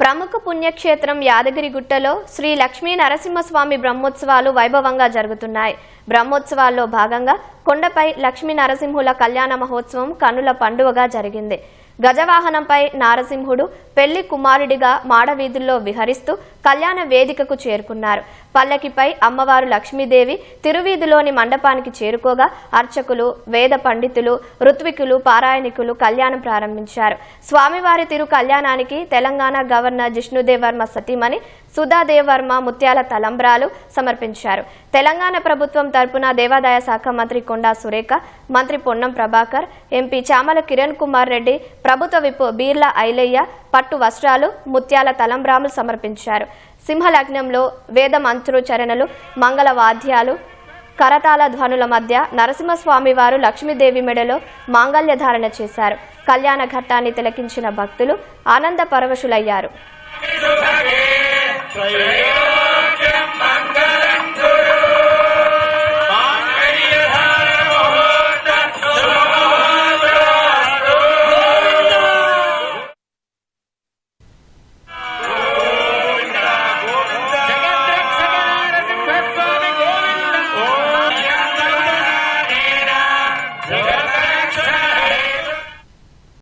ప్రముఖ పుణ్యక్షేత్రం యాదగిరిగుట్టలో శ్రీ లక్ష్మీ నరసింహస్వామి బ్రహ్మోత్సవాలు వైభవంగా జరుగుతున్నాయి. బ్రహ్మోత్సవాల్లో భాగంగా కొండపై లక్ష్మీ నరసింహుల కళ్యాణ మహోత్సవం కన్నుల పండువగా జరిగింది. గజవాహనంపై నారసింహుడు పెళ్లి కుమారుడిగా మాడవీధుల్లో విహరిస్తూ కళ్యాణ వేదికకు చేరుకున్నారు. పల్లకిపై అమ్మవారు లక్ష్మీదేవి తిరువీధిలోని మండపానికి చేరుకోగా అర్చకులు, వేద పండితులు, ఋత్వికులు, పారాయణికులు కళ్యాణం ప్రారంభించారు. స్వామివారి తిరు కళ్యాణానికి తెలంగాణ గవర్నర్ జిష్ణుదేవ్ వర్మ సతీమణి సుధాదేవ్ వర్మ ముత్యాల తలంబ్రాలు సమర్పించారు. తెలంగాణ ప్రభుత్వం తరపున దేవాదాయ శాఖ మంత్రి కొండా సురేఖ, మంత్రి పొన్నం ప్రభాకర్, ఎంపీ చామల కిరణ్ కుమార్ రెడ్డి, ప్రభుత్వ విప్ బీర్ల ఐలయ్య పట్టు వస్త్రాలు, ముత్యాల తలంబ్రాలు సమర్పించారు. సింహలగ్నంలో వేద మంత్రోచ్చరణలు, మంగళ వాద్యాలు, కరతాళ ధ్వనుల మధ్య నరసింహస్వామి వారు లక్ష్మీదేవి మెడలో మాంగళ్య ధారణ చేశారు. కళ్యాణ ఘట్టాన్ని తిలకించిన భక్తులు ఆనంద పరవశులయ్యారు.